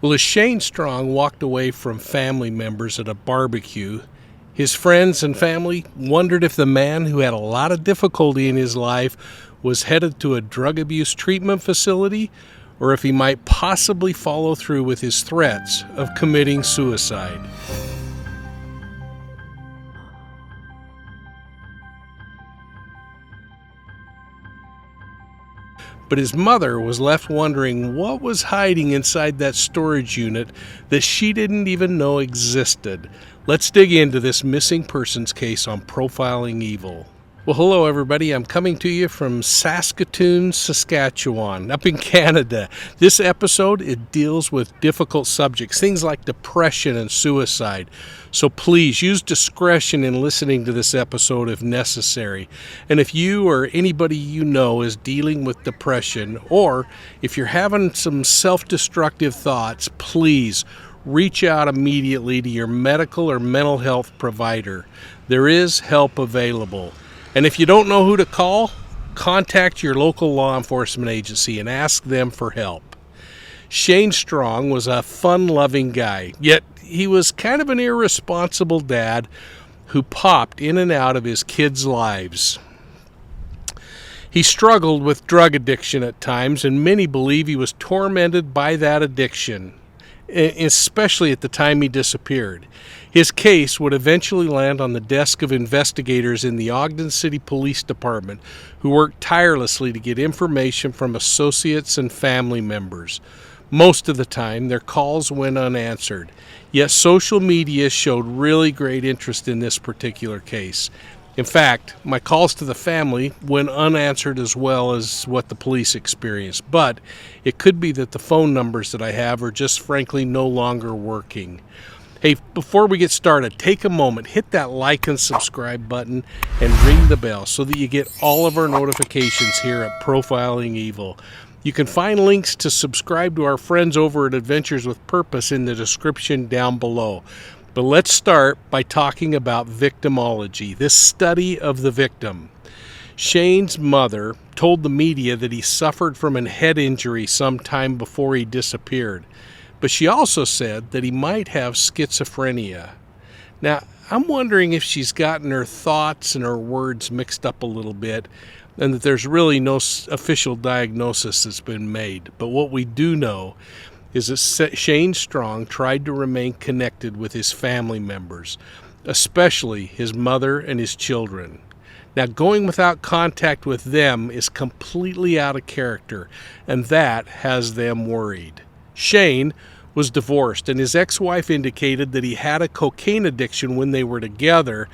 Well, as Shane Strong walked away from family members at a barbecue, his friends and family wondered if the man who had a lot of difficulty in his life was headed to a drug abuse treatment facility, or if he might possibly follow through with his threats of committing suicide. But his mother was left wondering what was hiding inside that storage unit that she didn't even know existed. Let's dig into this missing persons case on Profiling Evil. Well, hello everybody. I'm coming to you from Saskatoon, Saskatchewan, up in Canada. This episode, it deals with difficult subjects, things like depression and suicide. So please use discretion in listening to this episode if necessary. And if you or anybody you know is dealing with depression, or if you're having some self-destructive thoughts, please reach out immediately to your medical or mental health provider. There is help available. And if you don't know who to call, contact your local law enforcement agency and ask them for help. Shane Strong was a fun-loving guy, yet he was kind of an irresponsible dad who popped in and out of his kids' lives. He struggled with drug addiction at times, and many believe he was tormented by that addiction, especially at the time he disappeared. His case would eventually land on the desk of investigators in the Ogden City Police Department, who worked tirelessly to get information from associates and family members. Most of the time, their calls went unanswered, yet social media showed really great interest in this particular case. In fact, my calls to the family went unanswered as well as what the police experienced, but it could be that the phone numbers that I have are just frankly no longer working. Hey, before we get started, take a moment, hit that like and subscribe button, and ring the bell so that you get all of our notifications here at Profiling Evil. You can find links to subscribe to our friends over at Adventures with Purpose in the description down below. But let's start by talking about victimology, this study of the victim. Shane's mother told the media that he suffered from a head injury sometime before he disappeared. But she also said that he might have schizophrenia. Now, I'm wondering if she's gotten her thoughts and her words mixed up a little bit, and that there's really no official diagnosis that's been made. But what we do know is that Shane Strong tried to remain connected with his family members, especially his mother and his children. Now, going without contact with them is completely out of character, and that has them worried. Shane was divorced, and his ex-wife indicated that he had a cocaine addiction when they were together,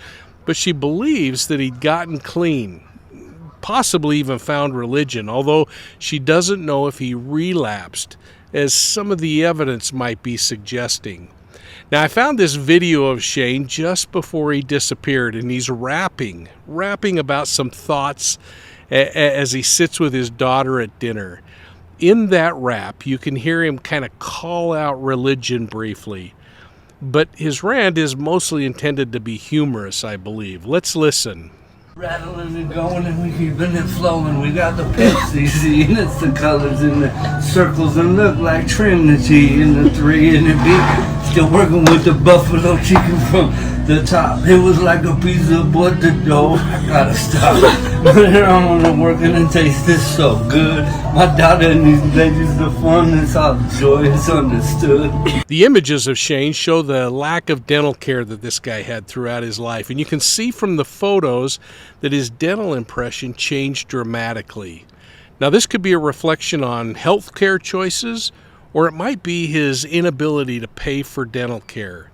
but she believes that he'd gotten clean, possibly even found religion, although she doesn't know if he relapsed, as some of the evidence might be suggesting. Now, I found this video of Shane just before he disappeared, and he's rapping about some thoughts as he sits with his daughter at dinner. In that rap, you can hear him kind of call out religion briefly, but his rant is mostly intended to be humorous, I believe. Let's listen. Rattling and going and we keeping it flowing. We got the Pepsi, see, and it's the colors and the circles and look like Trinity and the 3 and the B. Still working with the buffalo chicken from the top. It was like a pizza, but the dough. I gotta stop. But I'm gonna work and taste this so good. My daughter and these veggies, the fun, it's all joy, it's understood. The images of Shane show the lack of dental care that this guy had throughout his life, and you can see from the photos that his dental impression changed dramatically. Now, this could be a reflection on health care choices, or it might be his inability to pay for dental care.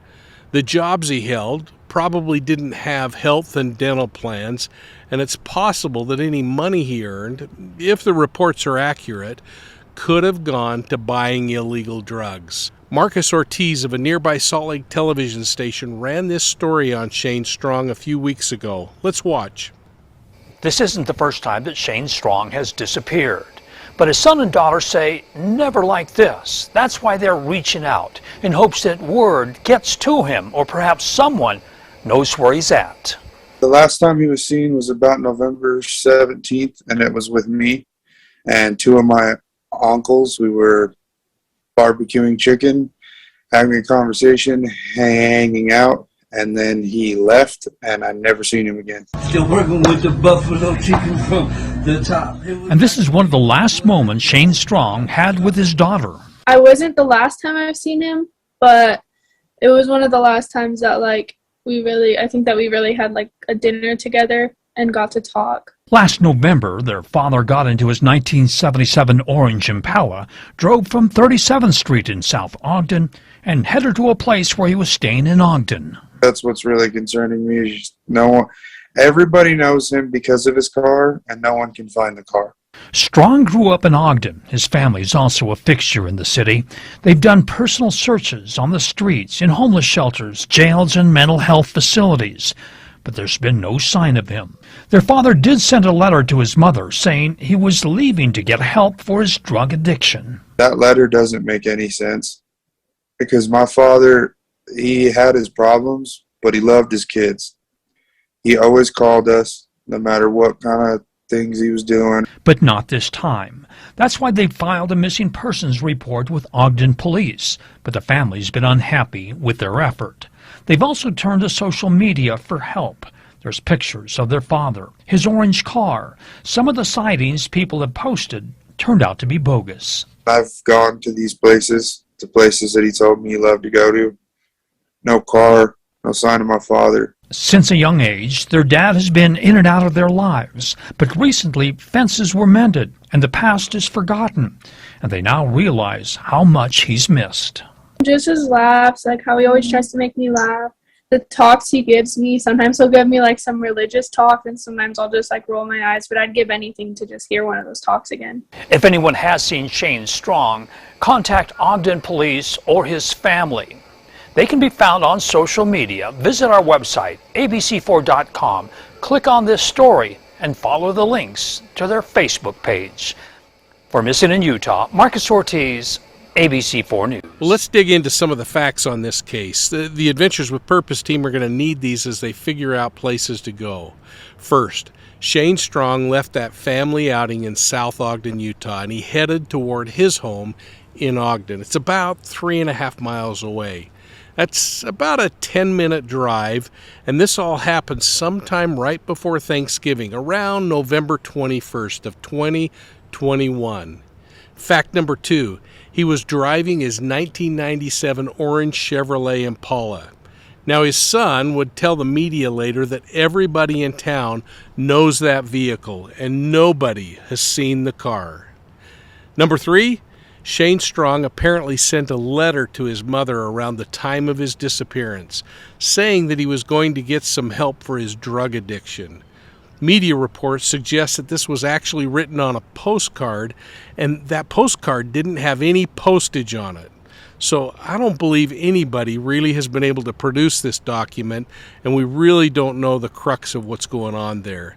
The jobs he held probably didn't have health and dental plans, and it's possible that any money he earned, if the reports are accurate, could have gone to buying illegal drugs. Marcus Ortiz of a nearby Salt Lake television station ran this story on Shane Strong a few weeks ago. Let's watch. This isn't the first time that Shane Strong has disappeared. But his son and daughter say, never like this. That's why they're reaching out in hopes that word gets to him, or perhaps someone knows where he's at. The last time he was seen was about November 17th, and it was with me and 2 of my uncles. We were barbecuing chicken, having a conversation, hanging out, and then he left, and I never seen him again. Still working with the buffalo chicken from the top. And this is one of the last moments Shane Strong had with his daughter. I wasn't the last time I've seen him, but it was one of the last times that we really had a dinner together and got to talk. Last November, their father got into his 1977 orange Impala, drove from 37th Street in South Ogden, and headed to a place where he was staying in Ogden. That's what's really concerning me. Is everybody knows him because of his car, and no one can find the car. Strong grew up in Ogden. His family is also a fixture in the city. They've done personal searches on the streets, in homeless shelters, jails, and mental health facilities. But there's been no sign of him. Their father did send a letter to his mother saying he was leaving to get help for his drug addiction. That letter doesn't make any sense because my father, he had his problems, but he loved his kids. He always called us, no matter what kind of things he was doing. But not this time. That's why they filed a missing persons report with Ogden police. But the family's been unhappy with their effort. They've also turned to social media for help. There's pictures of their father, his orange car. Some of the sightings people have posted turned out to be bogus. I've gone to these places, to places that he told me he loved to go to. No car, no sign of my father. Since a young age, their dad has been in and out of their lives. But recently, fences were mended, and the past is forgotten. And they now realize how much he's missed. Just his laughs, how he always tries to make me laugh. The talks he gives me, sometimes he'll give me some religious talk, and sometimes I'll just roll my eyes, but I'd give anything to just hear one of those talks again. If anyone has seen Shane Strong, contact Ogden Police or his family. They can be found on social media. Visit our website, abc4.com, click on this story, and follow the links to their Facebook page. For Missing in Utah, Marcus Ortiz, ABC4 News. Well, let's dig into some of the facts on this case. The Adventures with Purpose team are going to need these as they figure out places to go. First, Shane Strong left that family outing in South Ogden, Utah, and he headed toward his home in Ogden. It's about 3.5 miles away. That's about a 10-minute drive, and this all happened sometime right before Thanksgiving, around November 21st of 2021. Fact number 2, he was driving his 1997 orange Chevrolet Impala. Now, his son would tell the media later that everybody in town knows that vehicle, and nobody has seen the car. Number 3, Shane Strong apparently sent a letter to his mother around the time of his disappearance, saying that he was going to get some help for his drug addiction. Media reports suggest that this was actually written on a postcard, and that postcard didn't have any postage on it. So I don't believe anybody really has been able to produce this document, and we really don't know the crux of what's going on there.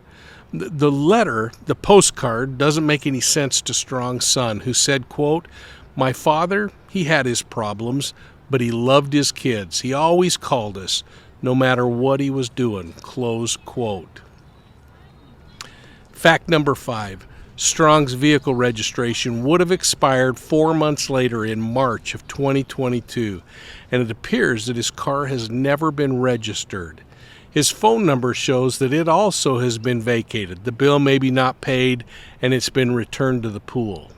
The letter, the postcard, doesn't make any sense to Strong's son, who said, quote, "My father, he had his problems, but he loved his kids. He always called us, no matter what he was doing," close quote. Fact number 5, Strong's vehicle registration would have expired 4 months later in March of 2022, and it appears that his car has never been registered. His phone number shows that it also has been vacated. The bill may be not paid, and it's been returned to the pool.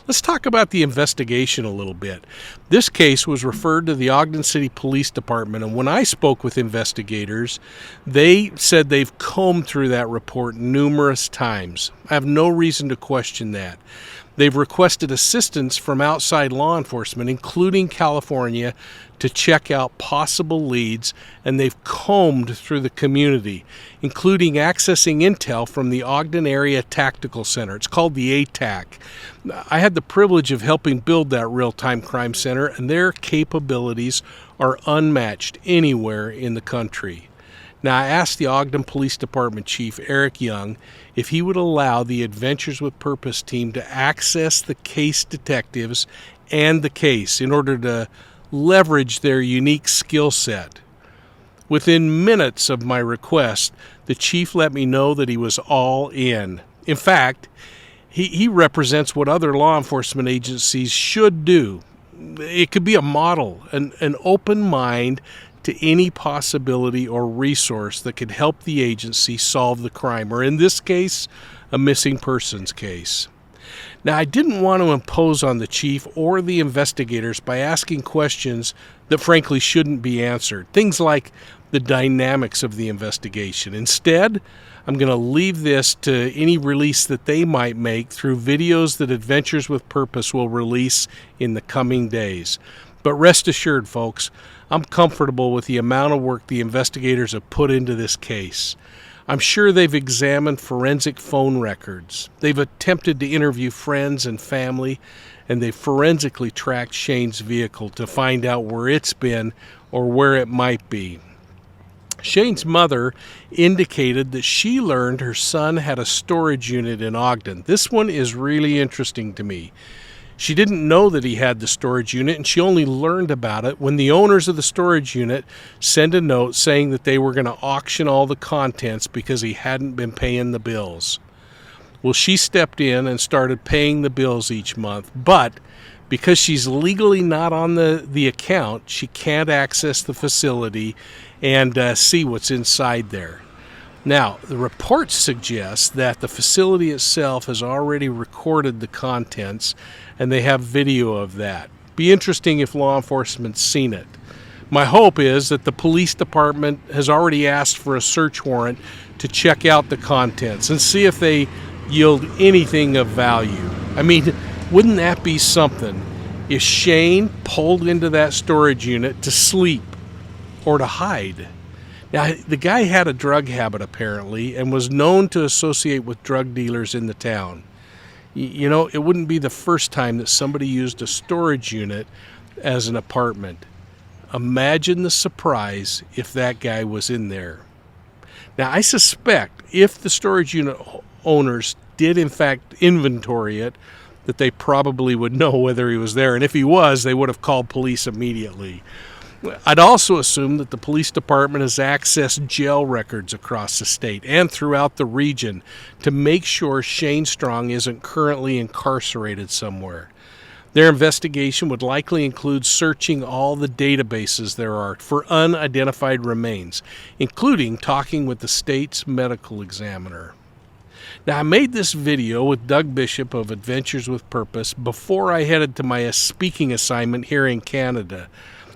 Let's talk about the investigation a little bit. This case was referred to the Ogden City Police Department, and when I spoke with investigators, they said they've combed through that report numerous times. I have no reason to question that. They've requested assistance from outside law enforcement, including California, to check out possible leads, and they've combed through the community, including accessing intel from the Ogden Area Tactical Center. It's called the ATAC. I had the privilege of helping build that real-time crime center, and their capabilities are unmatched anywhere in the country. Now, I asked the Ogden Police Department Chief, Eric Young, if he would allow the Adventures with Purpose team to access the case detectives and the case in order to leverage their unique skill set. Within minutes of my request, the chief let me know that he was all in. In fact, he represents what other law enforcement agencies should do. it could be a model, an open mind to any possibility or resource that could help the agency solve the crime, or in this case, a missing persons case. Now, I didn't want to impose on the chief or the investigators by asking questions that frankly shouldn't be answered. Things like the dynamics of the investigation. Instead, I'm going to leave this to any release that they might make through videos that Adventures with Purpose will release in the coming days. But rest assured, folks, I'm comfortable with the amount of work the investigators have put into this case. I'm sure they've examined forensic phone records. They've attempted to interview friends and family, and they've forensically tracked Shane's vehicle to find out where it's been or where it might be. Shane's mother indicated that she learned her son had a storage unit in Ogden. This one is really interesting to me. She didn't know that he had the storage unit, and she only learned about it when the owners of the storage unit sent a note saying that they were going to auction all the contents because he hadn't been paying the bills. Well, she stepped in and started paying the bills each month, but because she's legally not on the account, she can't access the facility and see what's inside there. Now, the report suggests that the facility itself has already recorded the contents, and they have video of that. Be interesting if law enforcement's seen it. My hope is that the police department has already asked for a search warrant to check out the contents and see if they yield anything of value. I mean, wouldn't that be something if Shane pulled into that storage unit to sleep or to hide? Now, the guy had a drug habit apparently and was known to associate with drug dealers in the town. You know, it wouldn't be the first time that somebody used a storage unit as an apartment. Imagine the surprise if that guy was in there. Now, I suspect if the storage unit owners did in fact inventory it, that they probably would know whether he was there. And if he was, they would have called police immediately. I'd also assume that the police department has accessed jail records across the state and throughout the region to make sure Shane Strong isn't currently incarcerated somewhere. Their investigation would likely include searching all the databases there are for unidentified remains, including talking with the state's medical examiner. Now, I made this video with Doug Bishop of Adventures with Purpose before I headed to my speaking assignment here in Canada.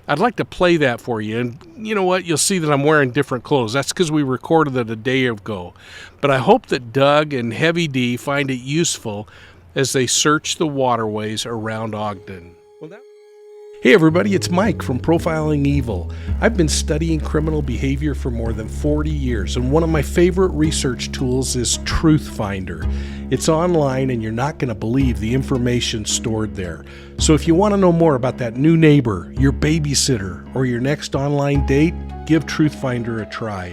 I'd like to play that for you, and you know what? You'll see that I'm wearing different clothes. That's because we recorded it a day ago. But I hope that Doug and Heavy D find it useful as they search the waterways around Ogden. Hey everybody, it's Mike from Profiling Evil. I've been studying criminal behavior for more than 40 years, and one of my favorite research tools is Truth Finder. It's online, and you're not going to believe the information stored there. So if you want to know more about that new neighbor, your babysitter, or your next online date, give Truth Finder a try.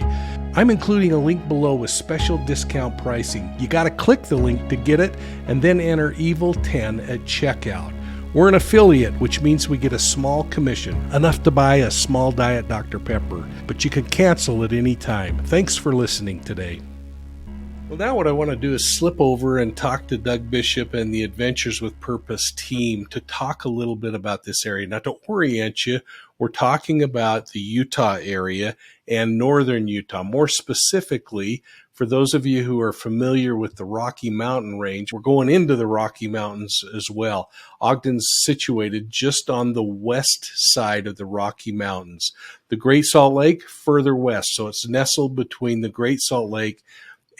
I'm including a link below with special discount pricing. You got to click the link to get it, and then enter EVIL10 at checkout. We're an affiliate, which means we get a small commission, enough to buy a small Diet Dr. Pepper, but you can cancel at any time. Thanks for listening today. Well, now what I want to do is slip over and talk to Doug Bishop and the Adventures with Purpose team to talk a little bit about this area. Now, to orient you, we're talking about the Utah area and northern Utah. More specifically, for those of you who are familiar with the Rocky Mountain Range, we're going into the Rocky Mountains as well. Ogden's situated just on the west side of the Rocky Mountains. The Great Salt Lake, further west, so it's nestled between the Great Salt Lake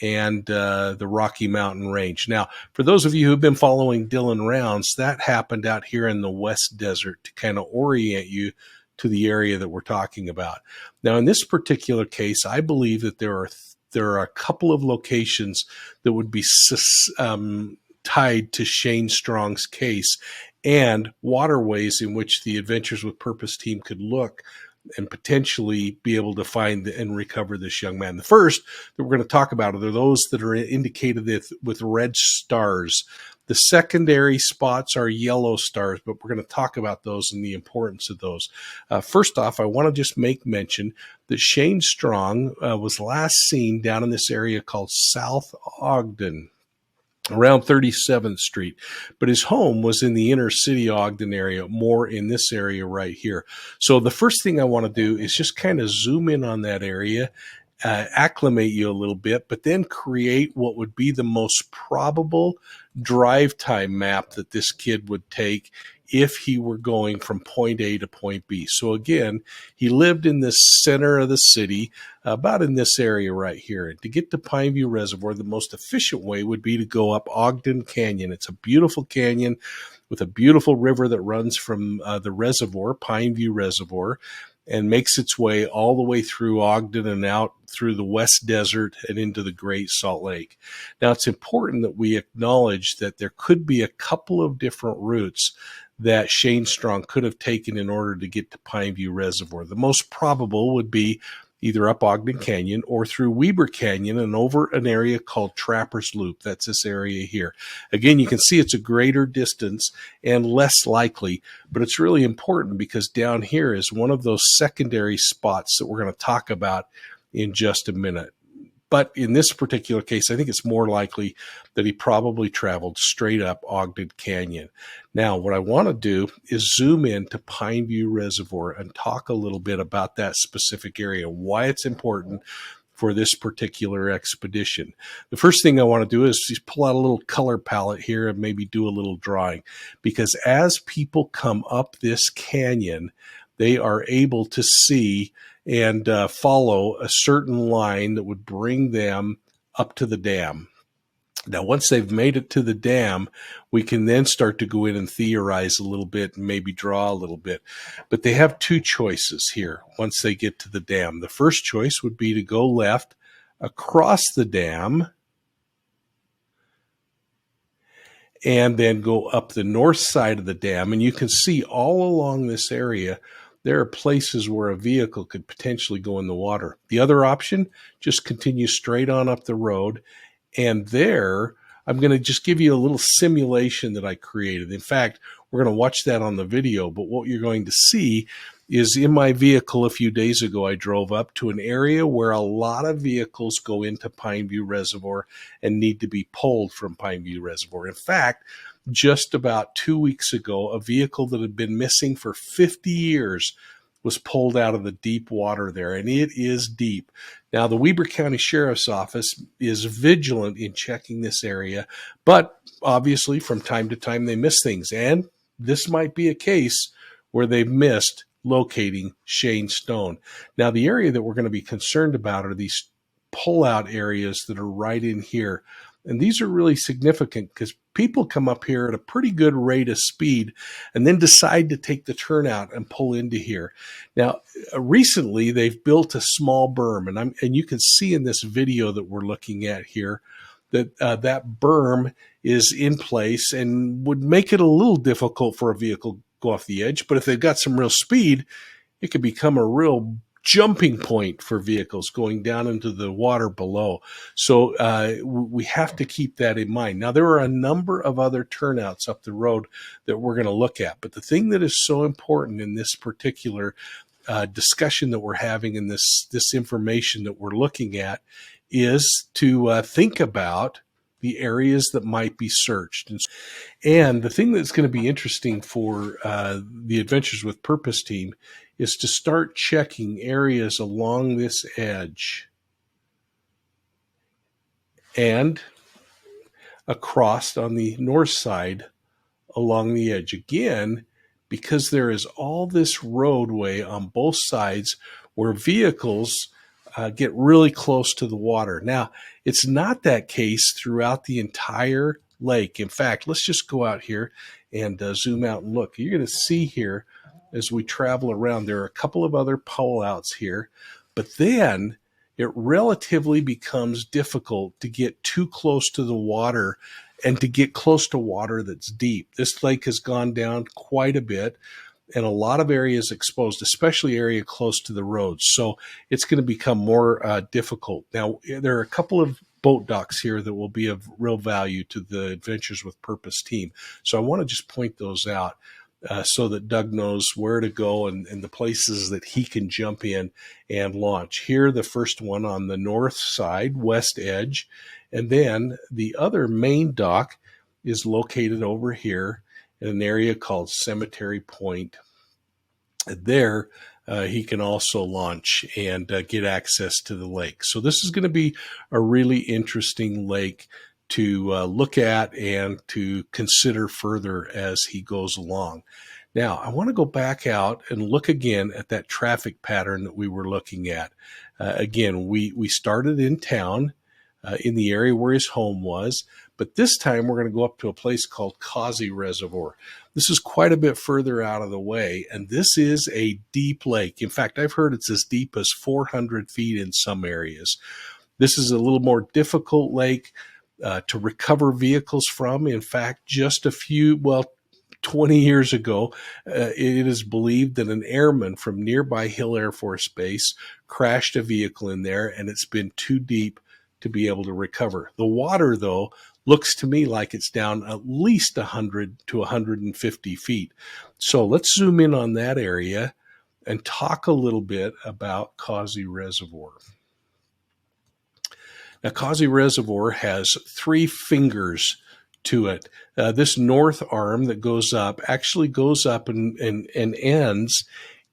and the Rocky Mountain Range. Now, for those of you who've been following Dylan Rounds, that happened out here in the West Desert to kind of orient you to the area that we're talking about. Now, in this particular case, I believe that there are a couple of locations that would be tied to Shane Strong's case and waterways in which the Adventures with Purpose team could look and potentially be able to find and recover this young man. The first that we're going to talk about are those that are indicated with red stars. The secondary spots are yellow stars, but we're going to talk about those and the importance of those. First off, I want to just make mention that Shane Strong was last seen down in this area called South Ogden. around 37th Street. But his home was in the inner city Ogden area, more in this area right here. So the first thing I want to do is just kind of zoom in on that area, acclimate you a little bit, but then create what would be the most probable drive time map that this kid would take if he were going from point A to point B. So again, he lived in the center of the city, about in this area right here. And to get to Pineview Reservoir, the most efficient way would be to go up Ogden Canyon. It's a beautiful canyon with a beautiful river that runs from the reservoir, Pineview Reservoir, and makes its way all the way through Ogden and out through the West Desert and into the Great Salt Lake. Now, it's important that we acknowledge that there could be a couple of different routes that Shane Strong could have taken in order to get to Pineview Reservoir. The most probable would be either up Ogden Canyon or through Weber Canyon and over an area called Trapper's Loop. That's this area here. Again, you can see it's a greater distance and less likely, but it's really important because down here is one of those secondary spots that we're going to talk about in just a minute. But in this particular case, I think it's more likely that he probably traveled straight up Ogden Canyon. Now, what I want to do is zoom in to Pineview Reservoir and talk a little bit about that specific area, why it's important for this particular expedition. The first thing I want to do is just pull out a little color palette here and maybe do a little drawing, because as people come up this canyon, they are able to see and follow a certain line that would bring them up to the dam. Now, once they've made it to the dam, we can then start to go in and theorize a little bit and maybe draw a little bit. But they have two choices here once they get to the dam. The first choice would be to go left across the dam and then go up the north side of the dam. And you can see all along this area, there are places where a vehicle could potentially go in the water. The other option, just continue straight on up the road. And there, I'm going to just give you a little simulation that I created. In fact, we're going to watch that on the video, but what you're going to see is in my vehicle a few days ago, I drove up to an area where a lot of vehicles go into Pineview Reservoir and need to be pulled from Pineview Reservoir. In fact, just about 2 weeks ago, a vehicle that had been missing for 50 years was pulled out of the deep water there, and it is deep. Now, the Weber County Sheriff's Office is vigilant in checking this area, but obviously from time to time they miss things, and this might be a case where they've missed locating Shane Stone. Now, the area that we're going to be concerned about are these pull-out areas that are right in here. And these are really significant because people come up here at a pretty good rate of speed and then decide to take the turnout and pull into here. Now, recently they've built a small berm, and you can see in this video that we're looking at here that that berm is in place and would make it a little difficult for a vehicle to go off the edge. But if they've got some real speed, it could become a real jumping point for vehicles going down into the water below. So we have to keep that in mind. Now, there are a number of other turnouts up the road that we're going to look at. But the thing that is so important in this particular discussion that we're having and this information that we're looking at is to think about the areas that might be searched. And the thing that's going to be interesting for the Adventures with Purpose team is to start checking areas along this edge and across on the north side along the edge. Again, because there is all this roadway on both sides where vehicles get really close to the water. Now, it's not that case throughout the entire lake. In fact, let's just go out here and zoom out and look. You're going to see here as we travel around, there are a couple of other pull-outs here, but then it relatively becomes difficult to get too close to the water and to get close to water that's deep. This lake has gone down quite a bit and a lot of areas exposed, especially area close to the roads. So it's going to become more difficult. Now, there are a couple of boat docks here that will be of real value to the Adventures with Purpose team. So I want to just point those out so that Doug knows where to go and the places that he can jump in and launch. Here, the first one on the north side, west edge, And then the other main dock is located over here in an area called Cemetery Point. There, he can also launch and get access to the lake. So this is going to be a really interesting lake to look at and to consider further as he goes along. Now, I want to go back out and look again at that traffic pattern that we were looking at. Again, we started in town, in the area where his home was, but this time we're going to go up to a place called Causey Reservoir. This is quite a bit further out of the way, and this is a deep lake. In fact, I've heard it's as deep as 400 feet in some areas. This is a little more difficult lake to recover vehicles from. In fact, just 20 years ago, it is believed that an airman from nearby Hill Air Force Base crashed a vehicle in there, and it's been too deep to be able to recover. The water, though, looks to me like it's down at least 100 to 150 feet. So let's zoom in on that area and talk a little bit about Causey Reservoir. Now, Causey Reservoir has 3 fingers to it. This north arm that goes up actually goes up and ends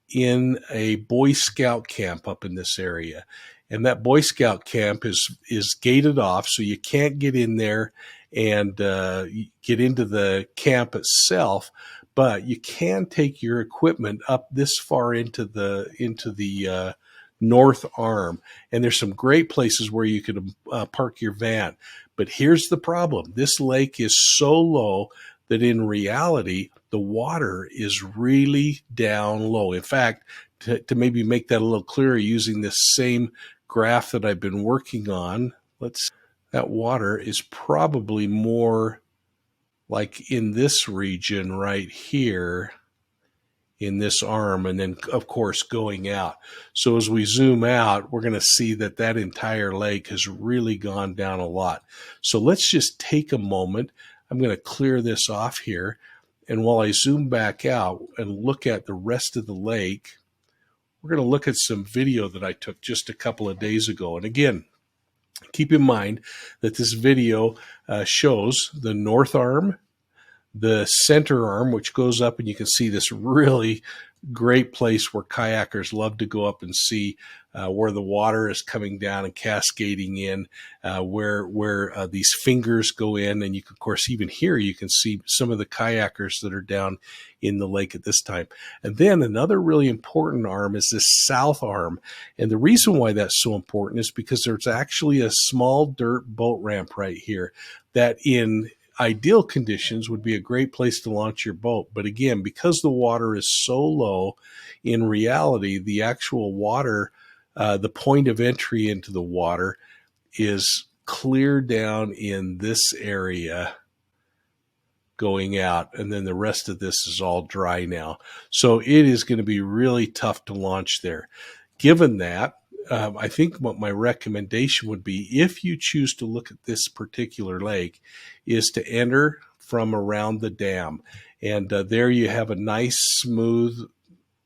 in a Boy Scout camp up in this area. And that Boy Scout camp is gated off, so you can't get in there and get into the camp itself, but you can take your equipment up this far into the north arm. And there's some great places where you could park your van. But here's the problem. This lake is so low that in reality, the water is really down low. In fact, to maybe make that a little clearer using this same graph that I've been working on, that water is probably more like in this region right here, in this arm, and then of course going out. So as we zoom out, we're going to see that that entire lake has really gone down a lot. So let's just take a moment. I'm going to clear this off here. And while I zoom back out and look at the rest of the lake, we're going to look at some video that I took just a couple of days ago. And again, keep in mind that this video shows the north arm, the center arm, which goes up, and you can see this really great place where kayakers love to go up and see where the water is coming down and cascading in, where these fingers go in. And you can, of course, even here, you can see some of the kayakers that are down in the lake at this time. And then another really important arm is this south arm. And the reason why that's so important is because there's actually a small dirt boat ramp right here that in ideal conditions would be a great place to launch your boat. But again, because the water is so low, in reality, the actual water, the point of entry into the water is clear down in this area going out. And then the rest of this is all dry now. So it is going to be really tough to launch there. Given that, I think what my recommendation would be, if you choose to look at this particular lake, is to enter from around the dam. And there you have a nice, smooth,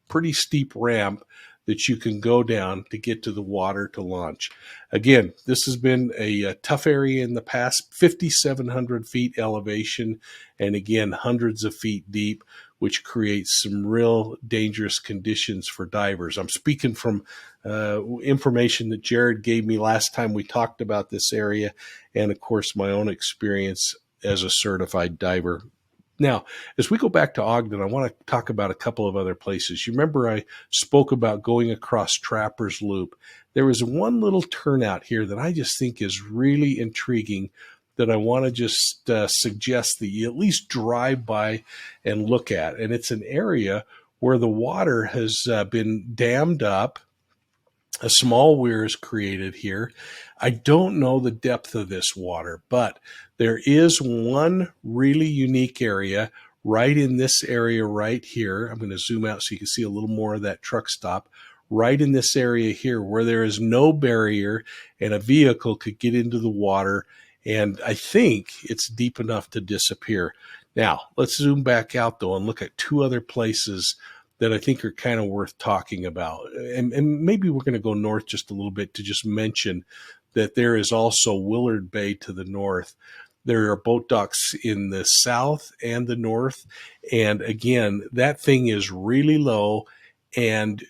pretty steep ramp that you can go down to get to the water to launch. Again, this has been a tough area in the past, 5,700 feet elevation, and again, hundreds of feet deep, which creates some real dangerous conditions for divers. I'm speaking from information that Jared gave me last time we talked about this area, and of course, my own experience as a certified diver. Now, as we go back to Ogden, I want to talk about a couple of other places. You remember I spoke about going across Trapper's Loop. There is one little turnout here that I just think is really intriguing that I want to just suggest that you at least drive by and look at. And it's an area where the water has been dammed up. A small weir is created here. I don't know the depth of this water, but there is one really unique area right in this area right here. I'm going to zoom out so you can see a little more of that truck stop. Right in this area here where there is no barrier and a vehicle could get into the water. And I think it's deep enough to disappear. Now, let's zoom back out, though, and look at 2 other places that I think are kind of worth talking about. And maybe we're going to go north just a little bit to just mention that there is also Willard Bay to the north. There are boat docks in the south and the north. And again, that thing is really low and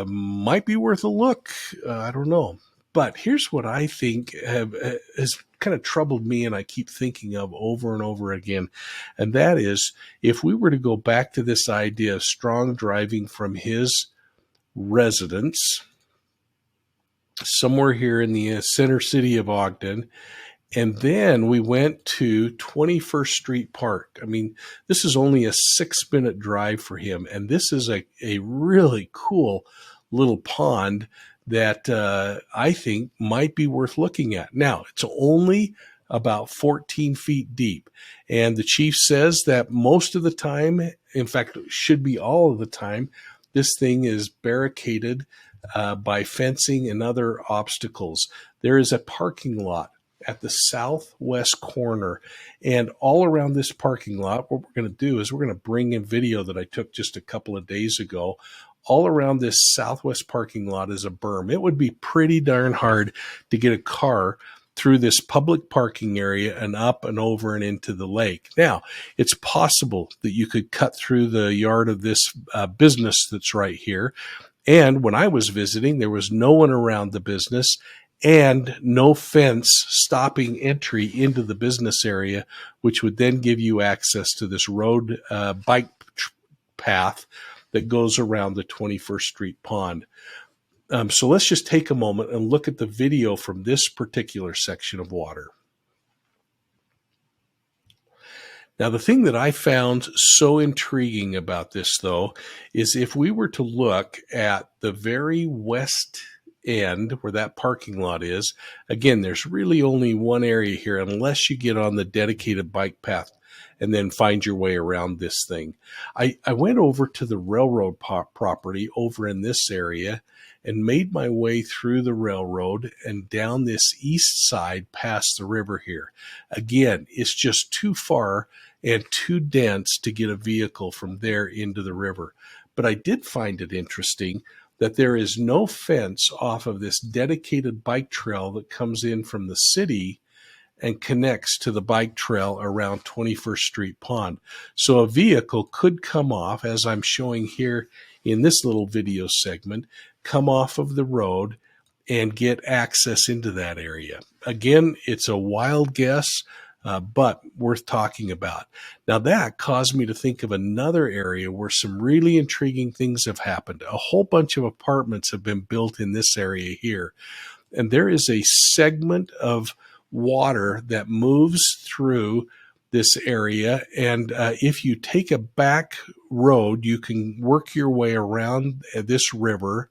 might be worth a look. I don't know. But here's what I think has kind of troubled me and I keep thinking of over and over again. And that is, if we were to go back to this idea of Strong driving from his residence somewhere here in the center city of Ogden, and then we went to 21st Street Park. I mean, this is only a 6-minute drive for him. And this is a really cool little pond that I think might be worth looking at. Now, it's only about 14 feet deep. And the chief says that most of the time, in fact, should be all of the time, this thing is barricaded by fencing and other obstacles. There is a parking lot at the southwest corner. And all around this parking lot, what we're going to do is we're going to bring in video that I took just a couple of days ago. All around this southwest parking lot is a berm. It would be pretty darn hard to get a car through this public parking area and up and over and into the lake. Now, it's possible that you could cut through the yard of this business that's right here. And when I was visiting, there was no one around the business and no fence stopping entry into the business area, which would then give you access to this road bike path that goes around the 21st Street Pond. So let's just take a moment and look at the video from this particular section of water. Now, the thing that I found so intriguing about this, though, is if we were to look at the very west end where that parking lot is, again, there's really only one area here unless you get on the dedicated bike path and then find your way around this thing. I went over to the railroad property over in this area and made my way through the railroad and down this east side past the river here. Again, it's just too far and too dense to get a vehicle from there into the river. But I did find it interesting that there is no fence off of this dedicated bike trail that comes in from the city and connects to the bike trail around 21st Street Pond. So a vehicle could come off, as I'm showing here in this little video segment, come off of the road and get access into that area. Again, it's a wild guess, but worth talking about. Now that caused me to think of another area where some really intriguing things have happened. A whole bunch of apartments have been built in this area here. And there is a segment of water that moves through this area. And if you take a back road, you can work your way around this river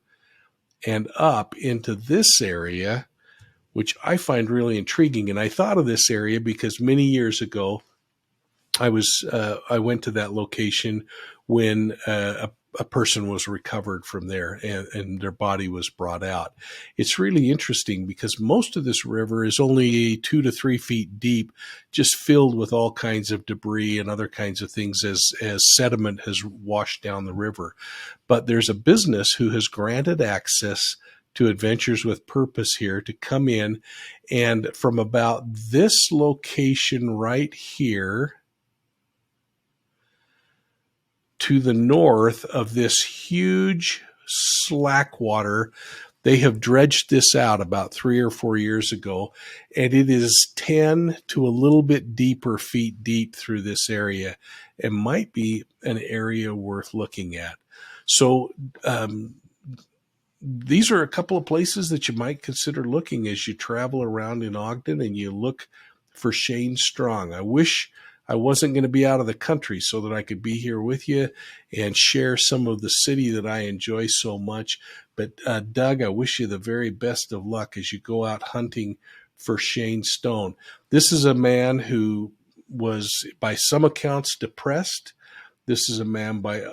and up into this area, which I find really intriguing. And I thought of this area because many years ago, I went to that location when a person was recovered from there and their body was brought out. It's really interesting because most of this river is only 2 to 3 feet deep, just filled with all kinds of debris and other kinds of things as sediment has washed down the river. But there's a business who has granted access to Adventures with Purpose here to come in, and from about this location right here to the north of this huge slack water, they have dredged this out about 3 or 4 years ago, and it is 10 to a little bit deeper feet deep through this area. It might be an area worth looking at. So these are a couple of places that you might consider looking as you travel around in Ogden and you look for Shane Strong. I wish I wasn't going to be out of the country so that I could be here with you and share some of the city that I enjoy so much. But Doug, I wish you the very best of luck as you go out hunting for Shane Stone. This is a man who was, by some accounts, depressed. This is a man by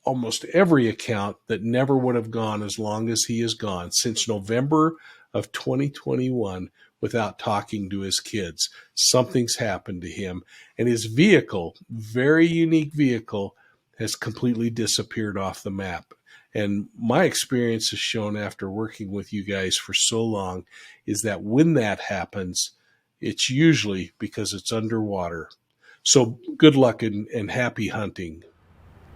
almost every account that never would have gone as long as he has gone since November of 2021 without talking to his kids. Something's happened to him, and his vehicle, very unique vehicle, has completely disappeared off the map. And my experience has shown after working with you guys for so long is that when that happens, it's usually because it's underwater. So good luck and happy hunting.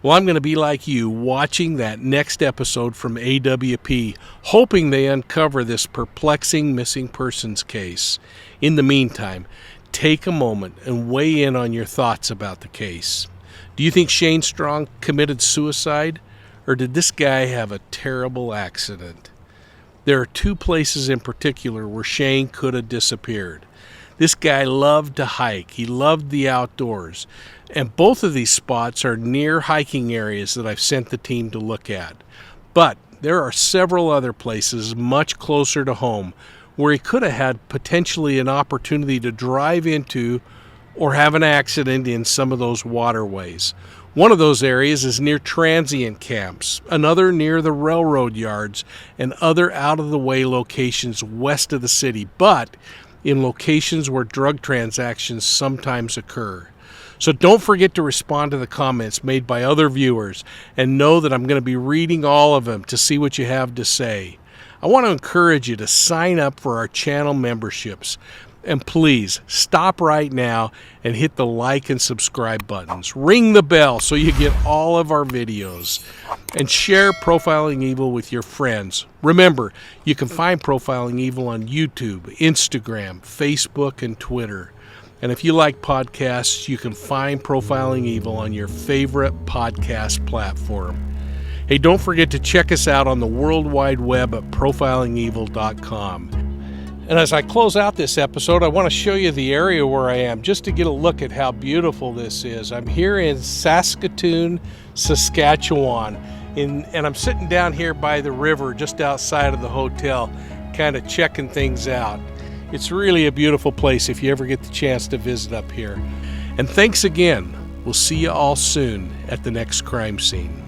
Well, I'm going to be like you, watching that next episode from AWP, hoping they uncover this perplexing missing persons case. In the meantime, take a moment and weigh in on your thoughts about the case. Do you think Shane Strong committed suicide, or did this guy have a terrible accident? There are two places in particular where Shane could have disappeared. This guy loved to hike. He loved the outdoors. And both of these spots are near hiking areas that I've sent the team to look at. But there are several other places much closer to home where he could have had potentially an opportunity to drive into or have an accident in some of those waterways. One of those areas is near transient camps, another near the railroad yards, and other out-of-the-way locations west of the city, but in locations where drug transactions sometimes occur. So don't forget to respond to the comments made by other viewers, and know that I'm going to be reading all of them to see what you have to say. I want to encourage you to sign up for our channel memberships. And please stop right now and hit the like and subscribe buttons. Ring the bell so you get all of our videos. And share Profiling Evil with your friends. Remember, you can find Profiling Evil on YouTube, Instagram, Facebook, and Twitter. And if you like podcasts, you can find Profiling Evil on your favorite podcast platform. Hey, don't forget to check us out on the World Wide Web at profilingevil.com. And as I close out this episode, I want to show you the area where I am, just to get a look at how beautiful this is. I'm here in Saskatoon, Saskatchewan, and I'm sitting down here by the river just outside of the hotel, kind of checking things out. It's really a beautiful place if you ever get the chance to visit up here. And thanks again. We'll see you all soon at the next crime scene.